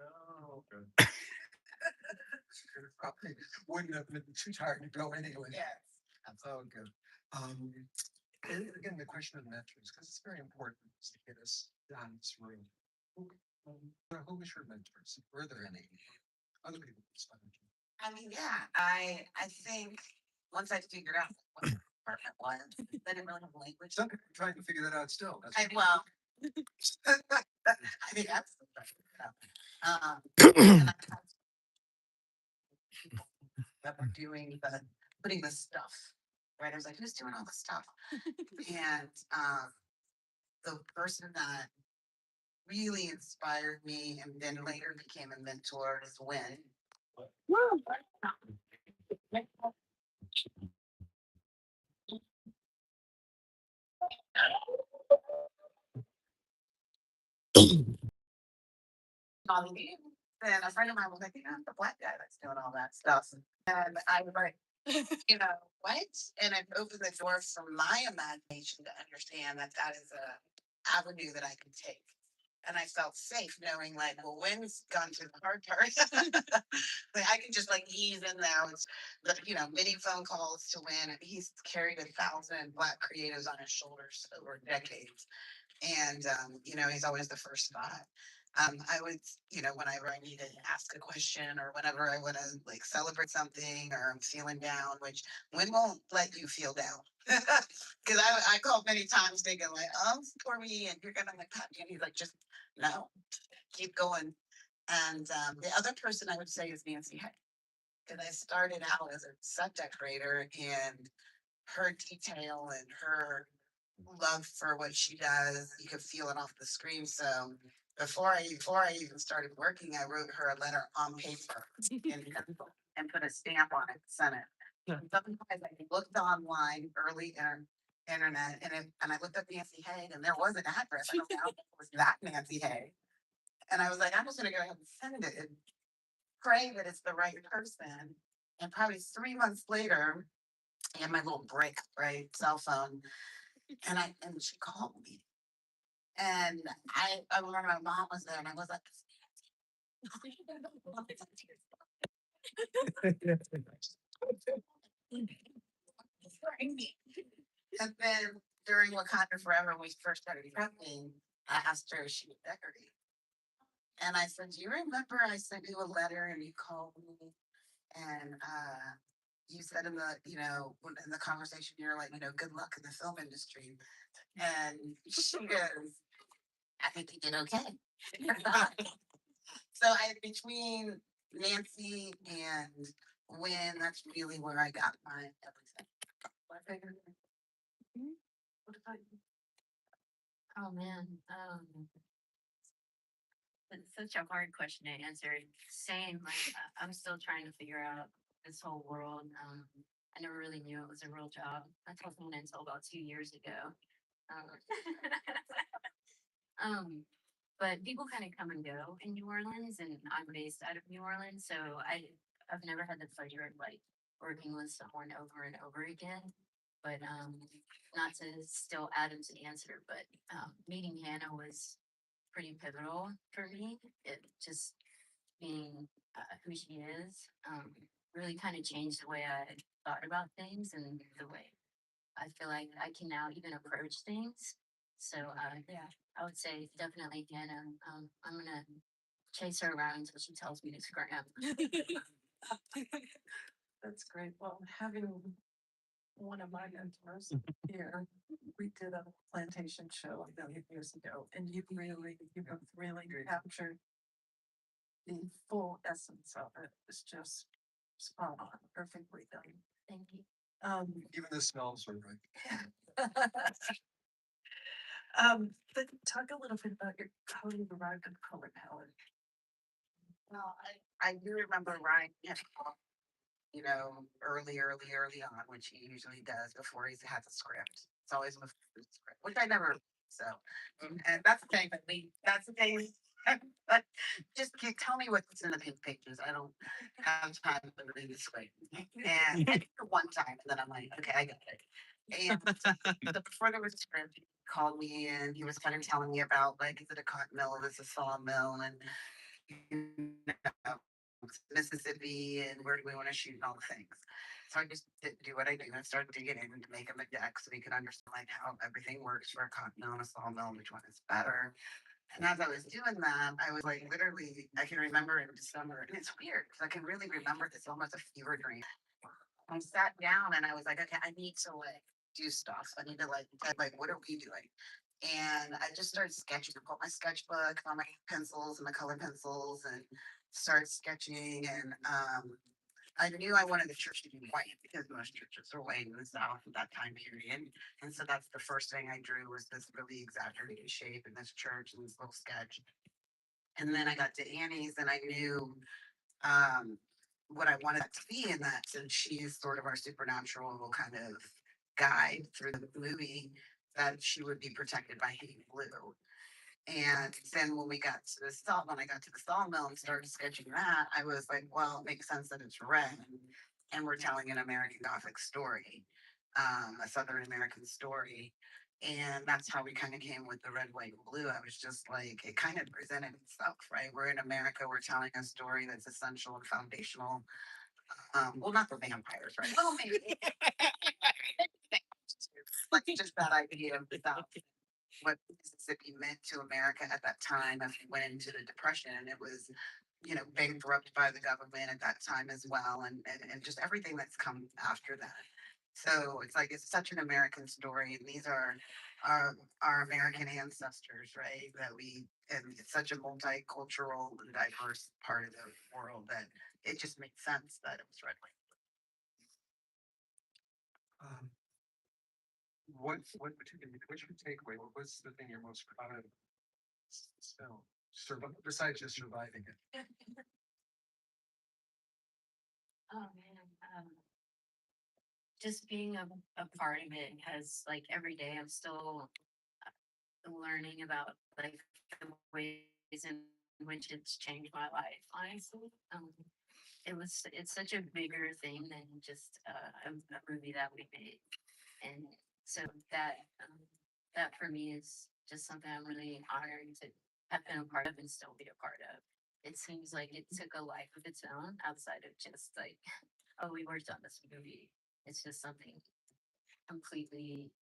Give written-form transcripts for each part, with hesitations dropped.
Oh, good. Probably wouldn't have been too tired to go anyway. Yes. That's all good. And again, the question of mentors, because it's very important to get us down this road. Who was your mentors? Were there any other people inspired you? I mean, yeah, I think once I figured out what the department was, I didn't really have language. Some people are trying to figure that out still. That's Well, I think that's the and I had people that were doing putting the stuff, right? I was like, who's doing all the stuff? And the person that really inspired me and then later became a mentor is Win. Molly. And a friend of mine was like, I'm the black guy that's doing all that stuff. And I was like, what? And it opened the door for my imagination to understand that that is a avenue that I can take. And I felt safe knowing like, well, Wynn's gone through the hard part. Like I can just like ease in there with the, many phone calls to Wynn. He's carried 1,000 Black creatives on his shoulders over decades. And, he's always the first thought. I would, whenever I need to ask a question or whenever I want to like celebrate something or I'm feeling down, which Wynn won't let you feel down. Because I called many times thinking like, oh, poor me, and you're gonna like pat me, and he's like, just no, keep going. And the other person I would say is Nancy Hay, because I started out as a set decorator, and her detail and her love for what she does, you could feel it off the screen. So before I even started working, I wrote her a letter on paper in pencil and put a stamp on it, sent it. Yeah. Sometimes I looked online early internet and I looked up Nancy Hay and there was an address. I don't know if it was that Nancy Hay. And I was like, I'm just gonna go ahead and send it and pray that it's the right person. And probably 3 months later, I had my little brick, right, cell phone, and she called me. And I remember my mom was there and I was like, and then during Wakanda Forever, when we first started prepping, I asked her if she would decorate. And I said, do you remember I sent you a letter and you called me and you said in the conversation, you're like, good luck in the film industry. And she goes, I think you did okay. So between Nancy and Wynn, that's really where I got my everything. My favorite. What about you? Oh man, it's such a hard question to answer. Same, like I'm still trying to figure out this whole world. I never really knew it was a real job. I told someone until about 2 years ago. Um, but people kind of come and go in New Orleans, and I'm based out of New Orleans, so I've never had the pleasure of like working with someone over and over again. But not to still add into the answer, but meeting Hannah was pretty pivotal for me. It just being who she is really kind of changed the way I thought about things and the way I feel like I can now even approach things. So yeah, I would say definitely Hannah. I'm gonna chase her around until she tells me to scram. That's great. Well, having one of my mentors here, we did a plantation show a million years ago, and you both really captured the full essence of it. It's just spot on, perfectly done. Thank you. Even the smells are right. But talk a little bit about how you arrived at the color palette. Well, I do remember Ryan, early on, which he usually does before he has a script. It's always before the script, which I never. So, and that's the thing. That's the thing. But just tell me what's in the pink pages. I don't have time to read this way. And for one time, and then I'm like, okay, I got it. And before there was a script, called me and he was kind of telling me about like, is it a cotton mill or is it a sawmill and you know, Mississippi and where do we want to shoot and all the things. So I just did do what I do and started digging in to make him a deck so he could understand like how everything works for a cotton mill and a sawmill, which one is better. And as I was doing that, I was like, literally, I can remember in December, and it's weird because I can really remember this almost a fever dream. I sat down and I was like, okay, I need to like do stuff. I need to like, what are we doing? And I just started sketching. I pulled my sketchbook, on my pencils and my color pencils, and started sketching. And I knew I wanted the church to be white because most churches are white in the South at that time period. And so that's the first thing I drew was this really exaggerated shape in this church and this little sketch. And then I got to Annie's and I knew um, what I wanted that to be in that since she is sort of our supernatural kind of guide through the movie, that she would be protected by hating blue. And then when I got to the sawmill and started sketching that, I was like, well, it makes sense that it's red and we're telling an American Gothic story, a Southern American story. And that's how we kind of came with the red, white, and blue. I was just like, it kind of presented itself, right? We're in America, we're telling a story that's essential and foundational. Well, not the vampires, right? Well, maybe. Like just that idea of the South, what Mississippi meant to America at that time as we went into the Depression. It was, bankrupt by the government at that time as well, and just everything that's come after that. So it's like it's such an American story, and these are our American ancestors, right? And it's such a multicultural and diverse part of the world that it just makes sense that it was red, white. Um, what's your takeaway? What was the thing you're most proud of? So, besides just surviving it. Oh man, just being a part of it because like every day I'm still learning about like the ways in which it's changed my life. Honestly, it's such a bigger thing than just a movie that we made, and so that for me is just something I'm really honored to have been a part of and still be a part of. It seems like it took a life of its own outside of just like, oh, we worked on this movie. It's just something completely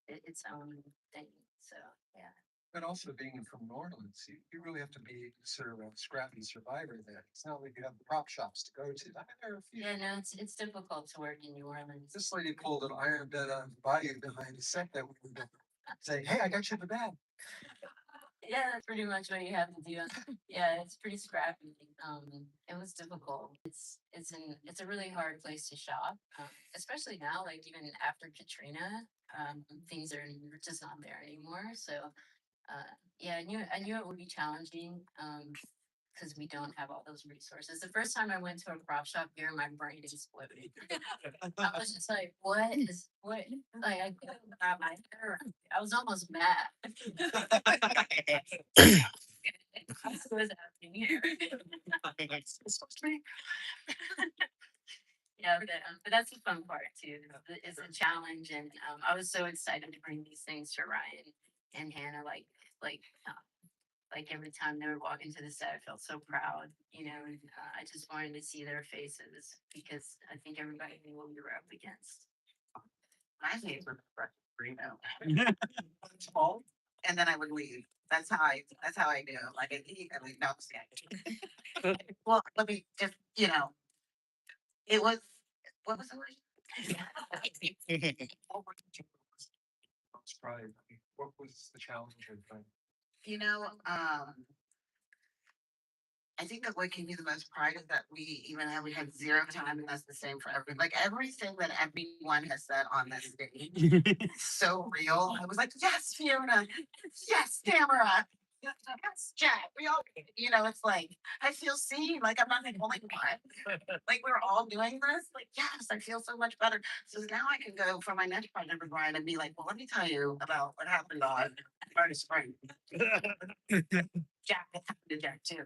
its own thing. So yeah. But also being from New Orleans, you really have to be sort of a scrappy survivor there. It's not like you have the prop shops to go to. I mean, there are a few. Yeah, no, it's difficult to work in New Orleans. This lady pulled an iron bed on the bayou behind the set that we were doing. Say, hey, I got you the bed. Yeah, that's pretty much what you have to do. Yeah, it's pretty scrappy. It was difficult. It's a really hard place to shop, especially now. Like even after Katrina, things are just not there anymore. So, yeah, I knew it would be challenging. Because we don't have all those resources. The first time I went to a prop shop here, my brain exploded. I was just like, what? Like, I couldn't grab my hair. I was almost mad. What's happening here? Yeah, but that's the fun part too. It's a challenge, and I was so excited to bring these things to Ryan and Hannah. Like like every time they were walking to the set, I felt so proud, and I just wanted to see their faces because I think everybody knew what we were up against. My face was green out. It's fall, and then I would leave. That's how I do. Like I eat, I leave. No, I'm just kidding. Well, let me just, it was, what was the word? What were you most proud of? What was the challenge of You know, I think that what gave me the most pride is that we had 0 time, and that's the same for everyone. Like everything that everyone has said on this stage is so real. I was like, yes, Fiona, yes, Tamara, yes, Jack. We all, it's like I feel seen. Like I'm not the only one. Like we're all doing this. Like yes, I feel so much better. So now I can go for my next project with Brian and be like, well, let me tell you about what happened on Friday Spring. Jack, it happened to Jack too.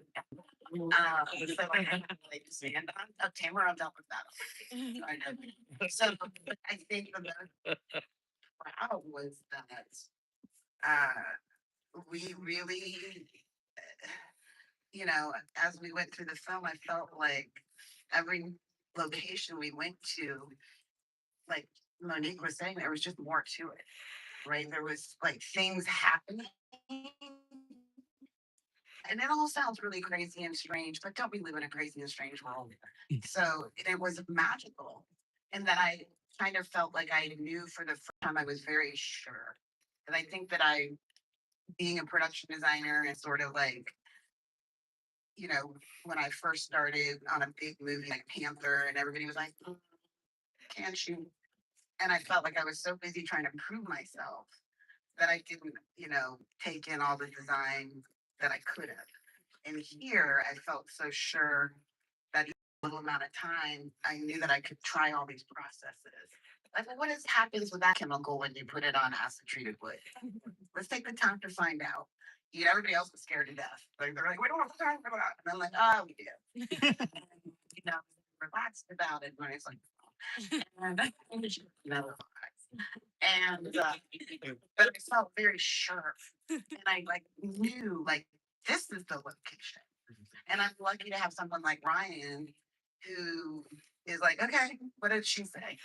So like stand on. Oh, Tamara, I'm done with that. I know. So I think the most proud was that we really, you know, as we went through the film, I felt like every location we went to, like Monique was saying, there was just more to it, right? There was like things happening. And it all sounds really crazy and strange, but don't we live in a crazy and strange world? So it was magical. And then I kind of felt like I knew for the first time I was very sure. And I think that I, being a production designer and sort of like, you know, when I first started on a big movie like Panther and everybody was like, can't you? And I felt like I was so busy trying to prove myself that I didn't, you know, take in all the design that I could have. And here I felt so sure that in a little amount of time, I knew that I could try all these processes. Like, well, happens with that chemical when you put it on acid treated wood? Let's take the time to find out. You know, everybody else was scared to death. Like, they're like, we don't want to talk about it. And I'm like, oh, we do. And, you know, relaxed about it when it's like, and never and but I felt very sure, and I like knew like this is the location, and I'm lucky to have someone like Ryan who is like, okay, what did she say?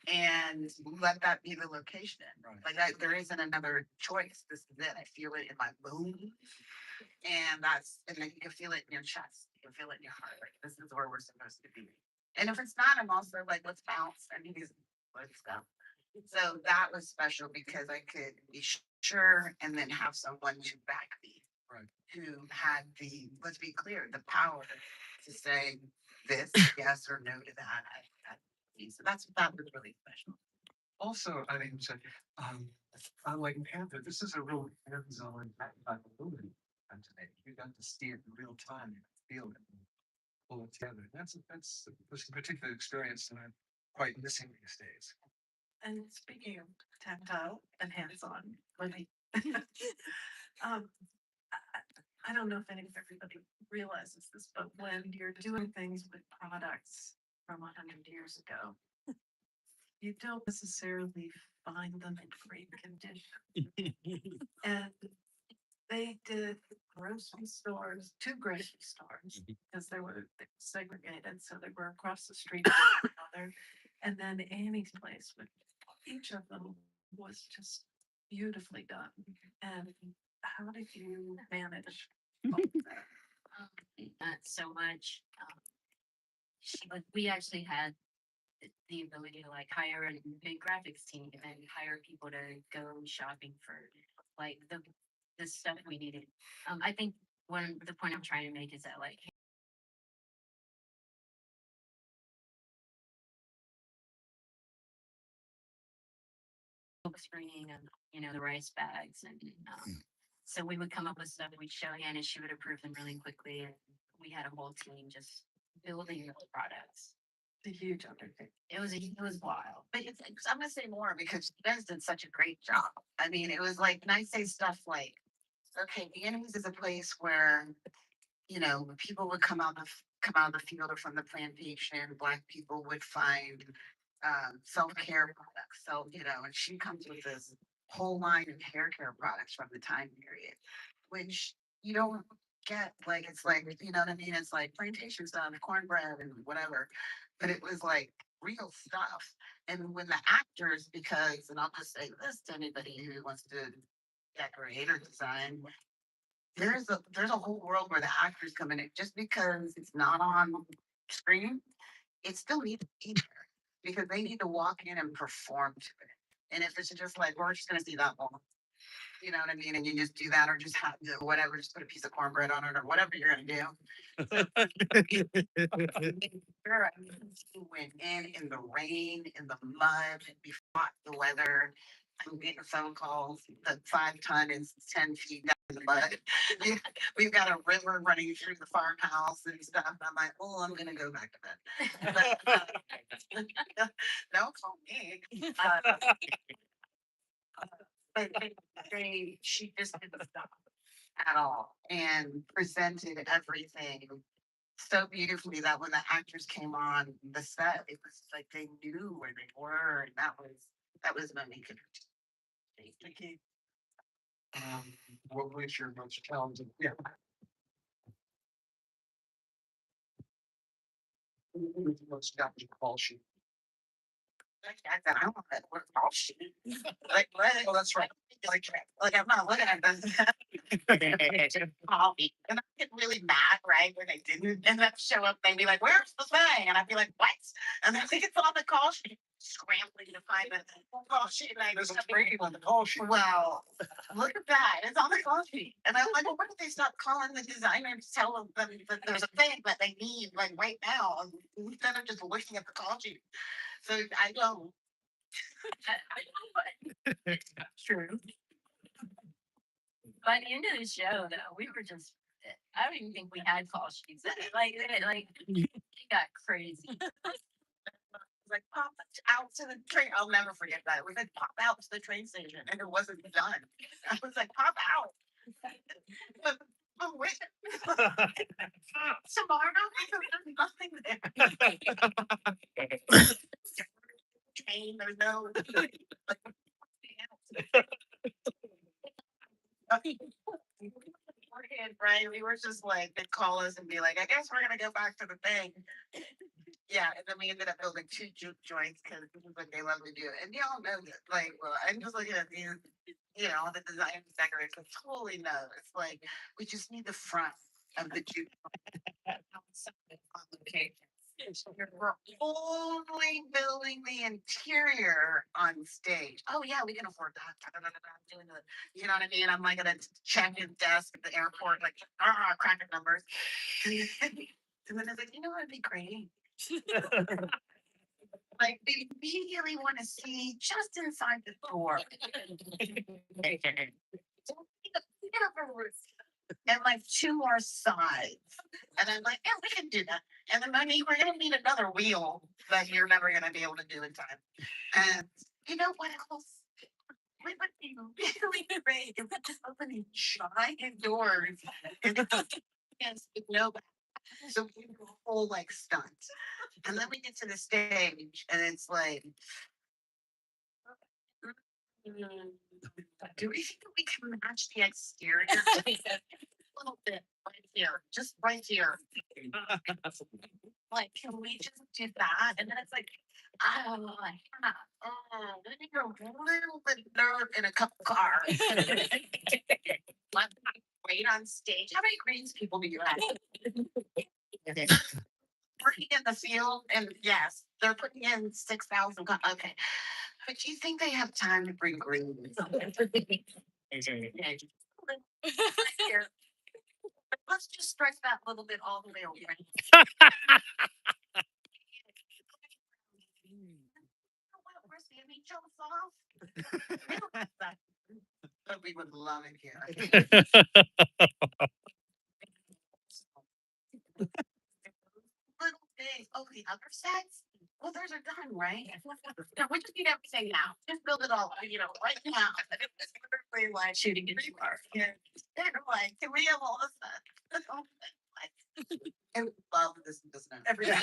And let that be the location. Right. Like there isn't another choice. This is it. I feel it in my bones, and then you can feel it in your chest. You can feel it in your heart. Like this is where we're supposed to be. And if it's not, I'm also like, let's bounce. I mean, let's go. So that was special because I could be sure and then have someone to back me. Right. Who had the, let's be clear, the power to say this, yes or no to that. So that was really special. Also, I think so, um, unlike Panther, this is a real hands-on movie today. You got to see it in real time, you feel it, and pull it together. That's a particular experience that I'm quite missing these days. And speaking of tactile and hands-on, when um, I don't know if everybody realizes this, but when you're doing things with products from 100 years ago, you don't necessarily find them in great condition. And they did grocery stores, two grocery stores, because they were segregated, so they were across the street from one another. And then Annie's place, which each of them was just beautifully done. And how did you manage all of that? Not so much. But we actually had the ability to like hire a big graphics team and hire people to go shopping for like the stuff we needed. I think the point I'm trying to make is that like screening and the rice bags and so we would come up with stuff we'd show Anne and she would approve them really quickly and we had a whole team just building those products. It's a huge undertaking. It was wild. But I'm gonna say more because you guys did such a great job. I mean, it was like, and I say stuff like, okay, the enemies is a place where, you know, people would come out of the field or from the plantation. Black people would find self-care products. So, you know, and she comes with this whole line of hair care products from the time period, which you don't get. Like it's like, you know what I mean? It's like plantation stuff, cornbread and whatever. But it was like real stuff. And when the actors, because, and I'll just say this to anybody who wants to decorate or design, there's a whole world where the actors come in. It just because it's not on screen, it still needs to be there because they need to walk in and perform to it. And if it's just like we're just gonna see that wall, you know what I mean, and you just do that or just have whatever, just put a piece of cornbread on it or whatever you're gonna do. Sure, I mean, we went in the rain, in the mud, we fought the weather. I'm getting phone calls. The 5 ton is 10 feet down in the mud. We've got a river running through the farmhouse and stuff. I'm like, oh, I'm gonna go back to bed. Don't call me. But she just didn't stop at all and presented everything so beautifully that when the actors came on the set, it was like they knew where they were, and that was Monique. Thank you. What was your most challenging? Yeah. What was the most challenging call sheet? I said, I want that work all shit. Like, what? Oh, that's right. Like, I'm not looking at this. Call me. And I get really mad, right? When they didn't. And then show up and be like, where's the thing? And I'd be like, what? And then it's on the call sheet. Scrambling to find the call sheet. And I There's just a rating on the call sheet. well, look at that. It's on the call sheet. And I'm like, well, why don't they stop calling the designer to tell them that there's a thing that they need like right now instead of just looking at the call sheet? So I don't. True. By the end of the show, though, we were just. I don't even think we had call sheets. It got crazy. Like pop out to the train. I'll never forget that. We said pop out to the train station, and it wasn't done. I was like, pop out. But wait, tomorrow there's nothing there. Train, there's no. Right? We were just like, they'd call us and be like, I guess we're gonna go back to the thing. Yeah, and then we ended up building two juke joints because like they love to do it. And y'all know that, like, well, I'm just looking at these, the design decorators like, totally know. It's like we just need the front of the juke. Okay. We're only building the interior on stage. Oh yeah, we can afford that. Doing the, you know what I mean? I'm like gonna check his desk at the airport, like cracking numbers. And then it's like, you know what would be great? Like they immediately want to see just inside the door. And like two more sides. And I'm like, yeah, we can do that. And then money, we're gonna need another wheel that you're never gonna be able to do in time. And you know what else? We would be really great if we just opening giant doors and yes, with no back. So we do a whole like stunt. And then we get to the stage and it's like do we think that we can match the exterior? A little bit right here, just right here. Like, can we just do that? And then it's like, oh, yeah. Oh, we need a little bit of nerve in a cup of car. Let's wait on stage. How many greens people do you have? Working in the field, and yes, they're putting in 6,000. Okay, but do you think they have time to bring greens? Here. Let's just stretch that little bit all the way over. Where Sammy jumps off. But we would love it here. Little things. Oh, the other sets? Well, those are done, right? No, we just need everything now. Just build it all, right now. It's literally like Shooting in the car. they're like, can we have all of that? I would love this business. Every day.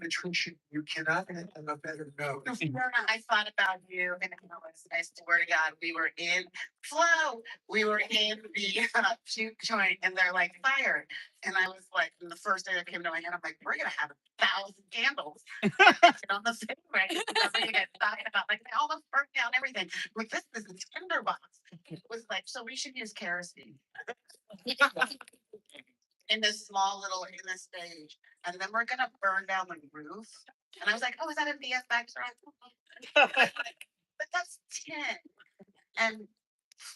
The truth, you cannot end on a better note. I thought about you, and I swear to God, we were in flow. We were in the shoot joint, and they're like fire. And I was like, the first thing that came to my head, I'm like, we're gonna have 1,000 candles on the same way. We're gonna get talking about like they almost burnt down everything. Like this is a tinderbox. It was like, so we should use kerosene. In this small little in this stage, and then we're gonna burn down the roof. And I was like, oh, is that a VFX right? But that's 10. And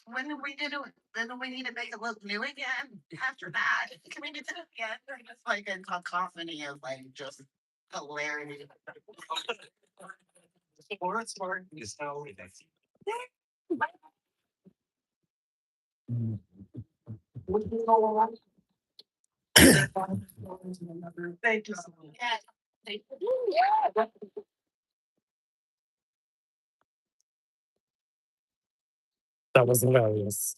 when do we do it? Then we need to make it look new again after that. Can we do that again? It's like a cacophony of like just hilarity. Smart is how it is. Thank you so much. That was hilarious.